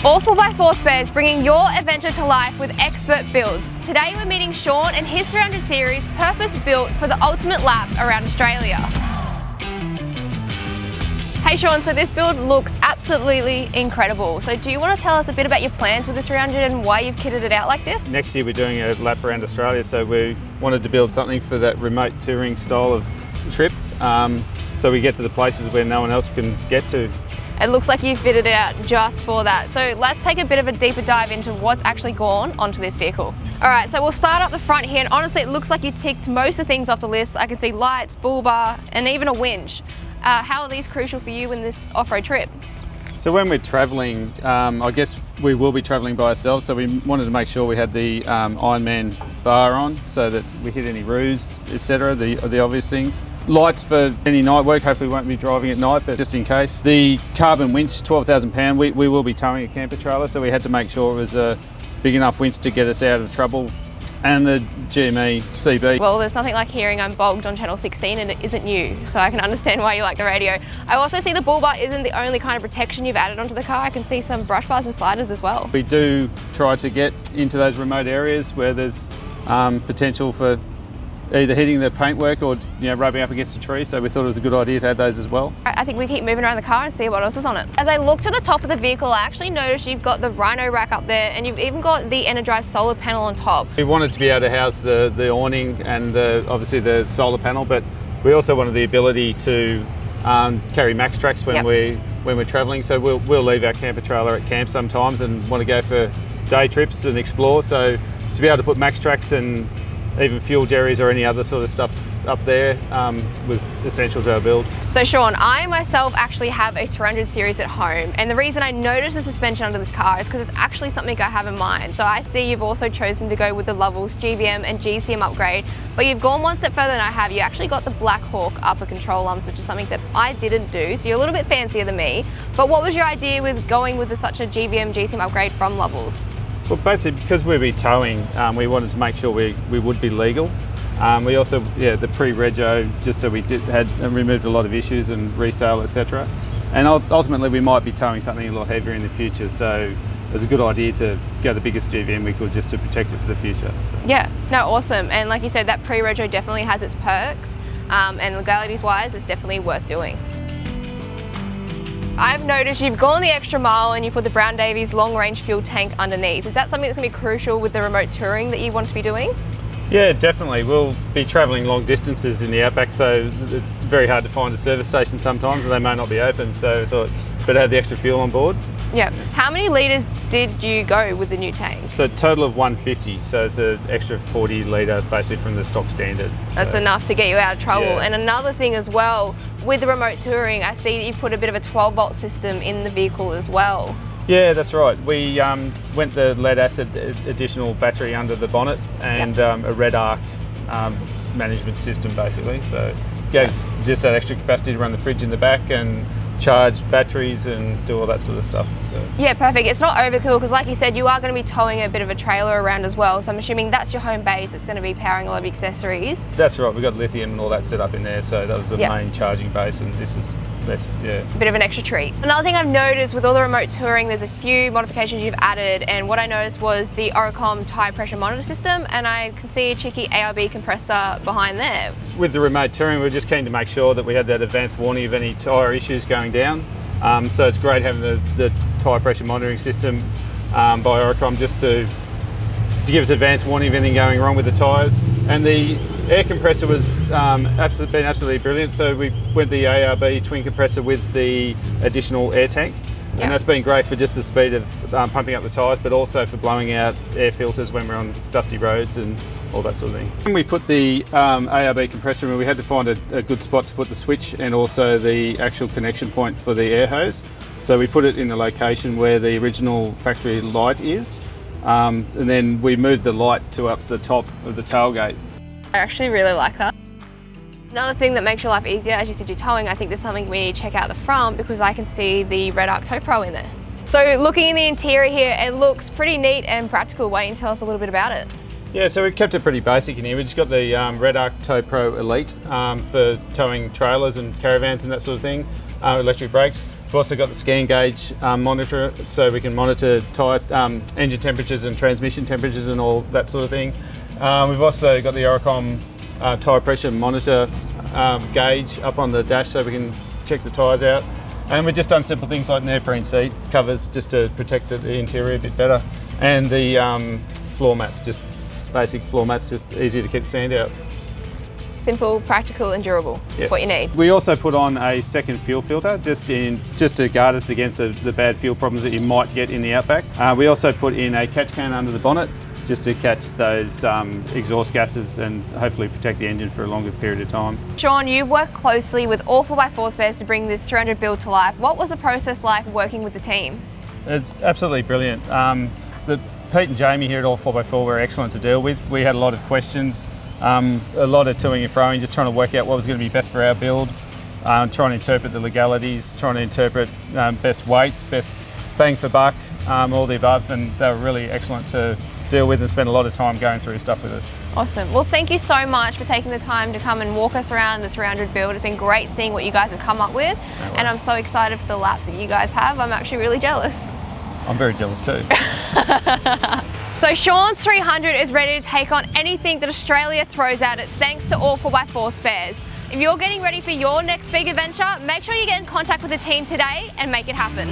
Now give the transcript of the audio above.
All 4x4 spares, bringing your adventure to life with expert builds. Today we're meeting Sean and his 300 series, purpose built for the ultimate lap around Australia. Hey Sean, so this build looks absolutely incredible. So do you want to tell us a bit about your plans with the 300 and why you've kitted it out like this? Next year we're doing a lap around Australia, so we wanted to build something for that remote touring style of trip, so we get to the places where no one else can get to. It looks like you fitted it out just for that. So let's take a bit of a deeper dive into what's actually gone onto this vehicle. All right, so we'll start up the front here, and honestly, it looks like you ticked most of the things off the list. I can see lights, bull bar, and even a winch. How are these crucial for you in this off-road trip? So when we're traveling, I guess we will be traveling by ourselves, so we wanted to make sure we had the Ironman bar on so that we hit any roos, etc., the obvious things. Lights for any night work, hopefully we won't be driving at night, but just in case. The carbon winch, 12,000 pound, we will be towing a camper trailer, so we had to make sure it was a big enough winch to get us out of trouble. And the GME CB. Well, there's nothing like hearing I'm bogged on channel 16 and it isn't new, so I can understand why you like the radio. I also see the bull bar isn't the only kind of protection you've added onto the car. I can see some brush bars and sliders as well. We do try to get into those remote areas where there's potential for either hitting the paintwork or rubbing up against a tree, so we thought it was a good idea to add those as well. I think we keep moving around the car and see what else is on it. As I look to the top of the vehicle, I actually noticed you've got the Rhino rack up there, and you've even got the Energize solar panel on top. We wanted to be able to house the awning and obviously the solar panel, but we also wanted the ability to carry max tracks when we're traveling. So we'll leave our camper trailer at camp sometimes and want to go for day trips and explore. So to be able to put max tracks and even fuel jerrys or any other sort of stuff up there was essential to our build. So Sean, I myself actually have a 300 series at home, and the reason I noticed the suspension under this car is because it's actually something I have in mind. So I see you've also chosen to go with the Lovel's GVM and GCM upgrade, but you've gone one step further than I have. You actually got the Black Hawk upper control arms, which is something that I didn't do, so you're a little bit fancier than me. But what was your idea with going with such a GVM GCM upgrade from Lovel's? Well, basically, because we'd be towing, we wanted to make sure we would be legal. We also, the pre-rego, just so we had removed a lot of issues and resale, etc. And ultimately, we might be towing something a lot heavier in the future. So it was a good idea to go the biggest GVM we could just to protect it for the future. So. Yeah, no, awesome. And like you said, that pre-rego definitely has its perks, and legalities-wise, it's definitely worth doing. I've noticed you've gone the extra mile and you put the Brown Davies long range fuel tank underneath. Is that something that's going to be crucial with the remote touring that you want to be doing? Yeah, definitely. We'll be travelling long distances in the outback, so it's very hard to find a service station sometimes and they may not be open, so I thought better have the extra fuel on board. Yeah. How many litres did you go with the new tank? So a total of 150, so it's an extra 40 litre basically from the stock standard. So that's enough to get you out of trouble. Yeah. And another thing as well, with the remote touring, I see that you put a bit of a 12-volt system in the vehicle as well. Yeah, that's right. We went the lead acid additional battery under the bonnet and a red arc management system basically. So gave us just that extra capacity to run the fridge in the back and charge batteries and do all that sort of stuff. So. Yeah, perfect. It's not overkill because like you said, you are going to be towing a bit of a trailer around as well. So I'm assuming that's your home base. It's going to be powering a lot of accessories. That's right. We've got lithium and all that set up in there. So that was the main charging base, and this was less, a bit of an extra treat. Another thing I've noticed with all the remote touring, there's a few modifications you've added, and what I noticed was the Oricom tire pressure monitor system, and I can see a cheeky ARB compressor behind there. With the remote touring, we're just keen to make sure that we had that advanced warning of any tyre issues going down. So it's great having the tyre pressure monitoring system by Oricom just to give us advanced warning of anything going wrong with the tyres. And the air compressor was been absolutely brilliant. So we went the ARB twin compressor with the additional air tank. And that's been great for just the speed of pumping up the tyres, but also for blowing out air filters when we're on dusty roads and all that sort of thing. When we put the ARB compressor in, we had to find a good spot to put the switch and also the actual connection point for the air hose. So we put it in the location where the original factory light is, and then we moved the light to up the top of the tailgate. I actually really like that. Another thing that makes your life easier, as you said, you're towing, I think there's something we need to check out the front because I can see the Red Arc Tow Pro in there. So looking in the interior here, it looks pretty neat and practical. Why don't you tell us a little bit about it? Yeah, so we kept it pretty basic in here. We just got the Red Arc Tow Pro Elite for towing trailers and caravans and that sort of thing, electric brakes. We've also got the scan gauge monitor, so we can monitor tyre, engine temperatures and transmission temperatures and all that sort of thing. We've also got the Aerocom tyre pressure monitor gauge up on the dash, so we can check the tyres out. And we've just done simple things like neoprene seat covers just to protect the interior a bit better. And the floor mats, just basic floor mats, just easier to keep the sand out. Simple, practical and durable. That's Yes. what you need. We also put on a second fuel filter just to guard us against the bad fuel problems that you might get in the outback. We also put in a catch can under the bonnet just to catch those exhaust gases and hopefully protect the engine for a longer period of time. Sean, you work closely with all 4x4 spares to bring this 300 build to life. What was the process like working with the team? It's absolutely brilliant. Pete and Jamie here at All 4x4 were excellent to deal with. We had a lot of questions, a lot of toing and froing, just trying to work out what was going to be best for our build, trying to interpret the legalities, trying to interpret best weights, best bang for buck, all the above, and they were really excellent to deal with and spend a lot of time going through stuff with us. Awesome. Well, thank you so much for taking the time to come and walk us around the 300 build. It's been great seeing what you guys have come up with, and I'm so excited for the lap that you guys have. I'm actually really jealous. I'm very jealous too. So Sean's 300 is ready to take on anything that Australia throws at it thanks to All 4x4 spares. If you're getting ready for your next big adventure, make sure you get in contact with the team today and make it happen.